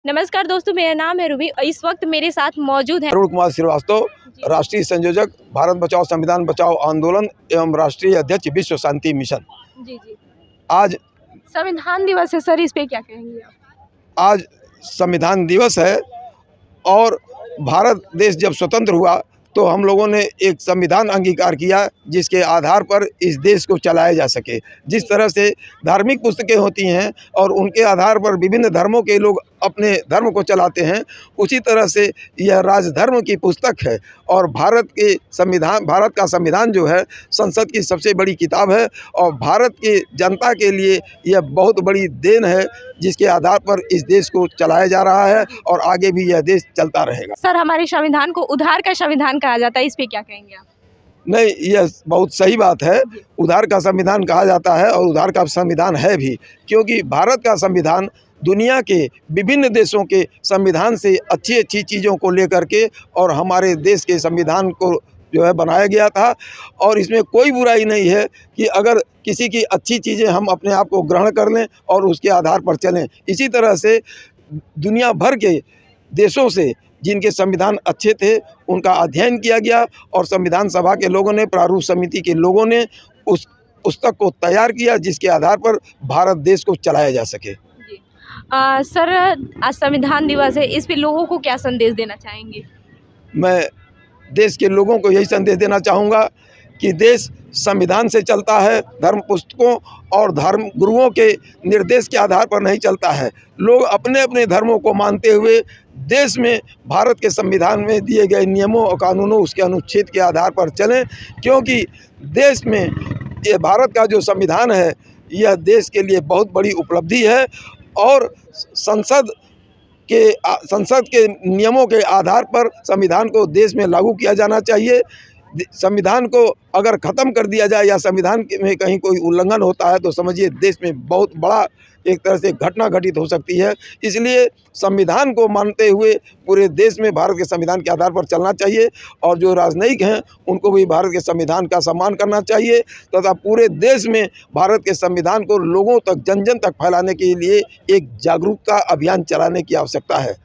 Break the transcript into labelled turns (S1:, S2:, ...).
S1: नमस्कार दोस्तों, मेरा नाम है रूबी। इस वक्त मेरे साथ मौजूद है
S2: अरुण कुमार श्रीवास्तव, राष्ट्रीय संयोजक भारत बचाओ संविधान बचाओ आंदोलन एवं राष्ट्रीय अध्यक्ष विश्व शांति मिशन।
S1: जी जी।
S2: आज
S1: संविधान दिवस है सर, इस पे क्या कहेंगे आप?
S2: आज संविधान दिवस है और भारत देश जब स्वतंत्र हुआ तो हम लोगों ने एक संविधान अंगीकार किया जिसके आधार पर इस देश को चलाया जा सके। जिस तरह से धार्मिक पुस्तकें होती हैं और उनके आधार पर विभिन्न धर्मों के लोग अपने धर्म को चलाते हैं, उसी तरह से यह राजधर्म की पुस्तक है। और भारत का संविधान जो है संसद की सबसे बड़ी किताब है और भारत की जनता के लिए यह बहुत बड़ी देन है जिसके आधार पर इस देश को चलाया जा रहा है और आगे भी यह देश चलता रहेगा।
S1: सर, हमारे संविधान को उधार का संविधान कहा जाता है, इस पे क्या कहेंगे आप?
S2: नहीं, यह बहुत सही बात है। उधार का संविधान कहा जाता है और उधार का संविधान है भी, क्योंकि भारत का संविधान दुनिया के विभिन्न देशों के संविधान से अच्छी अच्छी चीज़ों को लेकर के और हमारे देश के संविधान को जो है बनाया गया था। और इसमें कोई बुराई नहीं है कि अगर किसी की अच्छी चीज़ें हम अपने आप को ग्रहण कर लें और उसके आधार पर चलें। इसी तरह से दुनिया भर के देशों से जिनके संविधान अच्छे थे उनका अध्ययन किया गया और संविधान सभा के लोगों ने, प्रारूप समिति के लोगों ने उस पुस्तक को तैयार किया जिसके आधार पर भारत देश को चलाया जा सके।
S1: सर, आज संविधान दिवस है, इस पे लोगों को क्या संदेश देना चाहेंगे?
S2: मैं देश के लोगों को यही संदेश देना चाहूँगा कि देश संविधान से चलता है, धर्म पुस्तकों और धर्म गुरुओं के निर्देश के आधार पर नहीं चलता है। लोग अपने अपने धर्मों को मानते हुए देश में भारत के संविधान में दिए गए नियमों और कानूनों, उसके अनुच्छेद के आधार पर चलें, क्योंकि देश में ये भारत का जो संविधान है यह देश के लिए बहुत बड़ी उपलब्धि है। और संसद के नियमों के आधार पर संविधान को देश में लागू किया जाना चाहिए। संविधान को अगर ख़त्म कर दिया जाए या संविधान में कहीं कोई उल्लंघन होता है तो समझिए देश में बहुत बड़ा एक तरह से घटना घटित हो सकती है। इसलिए संविधान को मानते हुए पूरे देश में भारत के संविधान के आधार पर चलना चाहिए और जो राजनयिक हैं उनको भी भारत के संविधान का सम्मान करना चाहिए तथा पूरे देश में भारत के संविधान को लोगों तक, जन जन तक फैलाने के लिए एक जागरूकता अभियान चलाने की आवश्यकता है।